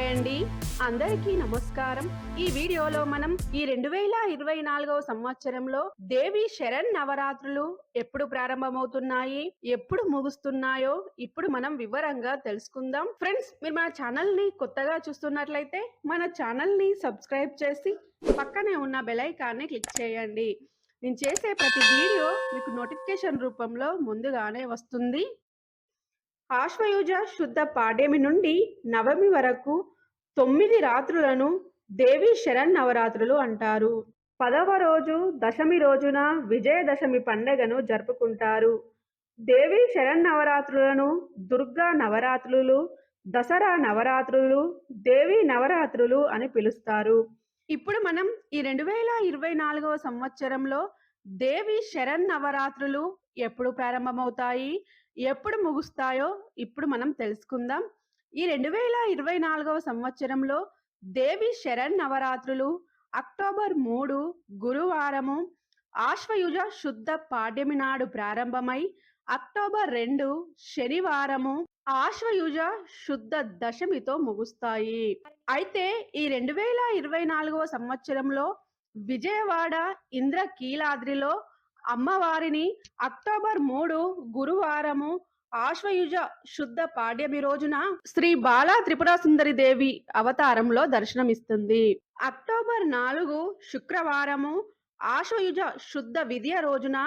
Hi అండి, అందరికీ నమస్కారం. ఈ వీడియోలో మనం ఈ 2024వ సంవత్సరంలో దేవి శరణ్ నవరాత్రులు ఎప్పుడు ప్రారంభమవుతున్నాయి, ఎప్పుడు ముగుస్తున్నాయో ఇప్పుడు మనం వివరంగా తెలుసుకుందాం. ఫ్రెండ్స్, మీరు మన ఛానల్ ని కొత్తగా చూస్తున్నట్లయితే మన ఛానల్ ని సబ్స్క్రైబ్ చేసి పక్కనే ఉన్న బెల్ ఐకాన్ని క్లిక్ చేయండి. నేను చేసే ప్రతి వీడియో మీకు నోటిఫికేషన్ రూపంలో ముందుగానే వస్తుంది. ఆశ్వయుజ శుద్ధ పాడ్యమి నుండి నవమి వరకు 9 రాత్రులను దేవి శరన్నవరాత్రులు అంటారు. 10వ రోజు దశమి రోజున విజయదశమి పండగను జరుపుకుంటారు. దేవి శరన్నవరాత్రులను దుర్గా నవరాత్రులు, దసరా నవరాత్రులు, దేవి నవరాత్రులు అని పిలుస్తారు. ఇప్పుడు మనం ఈ 2024వ సంవత్సరంలో దేవి శరన్నవరాత్రులు ఎప్పుడు ప్రారంభమవుతాయి, ఎప్పుడు ముగుస్తాయో ఇప్పుడు మనం తెలుసుకుందాం. ఈ 2024వ సంవత్సరంలో దేవి శరన్నవరాత్రులు అక్టోబర్ 3 గురువారము ఆశ్వయుజ శుద్ధ పాడ్యమి నాడు ప్రారంభమై అక్టోబర్ 2 శనివారము ఆశ్వయుజ శుద్ధ దశమితో ముగుస్తాయి. అయితే ఈ 2024వ సంవత్సరంలో విజయవాడ ఇంద్రకీలాద్రిలో అమ్మవారిని అక్టోబర్ 3 గురువారము ఆశ్వయుజ శుద్ధ పాడ్యమి రోజున శ్రీ బాలా త్రిపుర సుందరి దేవి అవతారంలో దర్శనమిస్తుంది. అక్టోబర్ 4 శుక్రవారము ఆశ్వయుజ శుద్ధ విద్య రోజున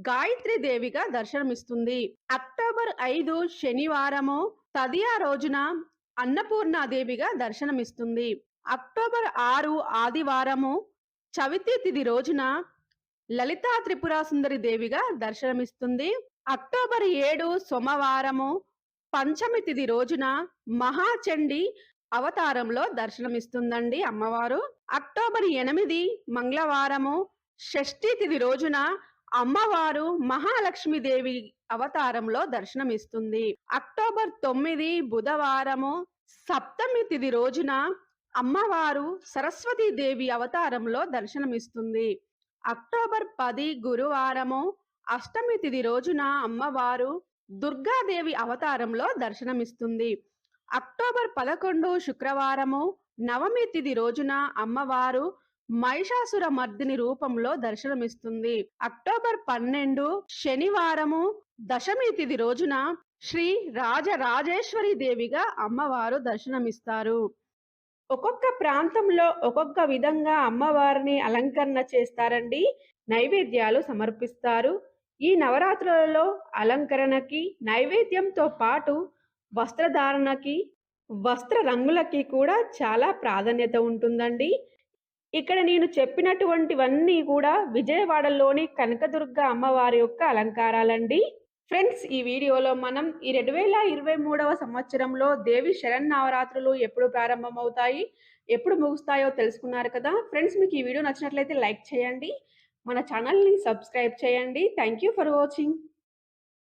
గాయత్రి దేవిగా దర్శనమిస్తుంది. అక్టోబర్ 5 శనివారము తదియా రోజున అన్నపూర్ణాదేవిగా దర్శనమిస్తుంది. అక్టోబర్ 6 ఆదివారము చవితి తిథి రోజున లలితా త్రిపుర సుందరి దేవిగా దర్శనమిస్తుంది. అక్టోబర్ 7 సోమవారము పంచమి తిథి రోజున మహాచండి అవతారంలో దర్శనమిస్తుందండి అమ్మవారు. అక్టోబర్ 8 మంగళవారము షష్ఠి తిథి రోజున అమ్మవారు మహాలక్ష్మీదేవి అవతారంలో దర్శనమిస్తుంది. అక్టోబర్ 9 బుధవారము సప్తమి తిథి రోజున అమ్మవారు సరస్వతీదేవి అవతారంలో దర్శనమిస్తుంది. అక్టోబర్ 10 గురువారము అష్టమి తిథి రోజున అమ్మవారు దుర్గాదేవి అవతారంలో దర్శనమిస్తుంది. అక్టోబర్ 11 శుక్రవారము నవమి తిథి రోజున అమ్మవారు మహిషాసుర మర్దిని రూపంలో దర్శనమిస్తుంది. అక్టోబర్ 12 శనివారము దశమి తిథి రోజున శ్రీ రాజరాజేశ్వరి దేవిగా అమ్మవారు దర్శనమిస్తారు. ఒక్కొక్క ప్రాంతంలో ఒక్కొక్క విధంగా అమ్మవారిని అలంకరణ చేస్తారండి, నైవేద్యాలు సమర్పిస్తారు. ఈ నవరాత్రులలో అలంకరణకి, నైవేద్యంతో పాటు వస్త్రధారణకి, వస్త్ర రంగులకి కూడా చాలా ప్రాధాన్యత ఉంటుందండి. ఇక్కడ నేను చెప్పినటువంటివన్నీ కూడా విజయవాడలోని కనకదుర్గ అమ్మవారి యొక్క అలంకారాలండి. ఫ్రెండ్స్, ఈ వీడియోలో మనం ఈ 2023వ సంవత్సరంలో దేవి శరన్నవరాత్రులు ఎప్పుడు ప్రారంభమవుతాయి, ఎప్పుడు ముగుస్తాయో తెలుసుకున్నారు కదా. ఫ్రెండ్స్, మీకు ఈ వీడియో నచ్చినట్లయితే లైక్ చేయండి, మన ఛానల్ని సబ్స్క్రైబ్ చేయండి. Thank you for watching.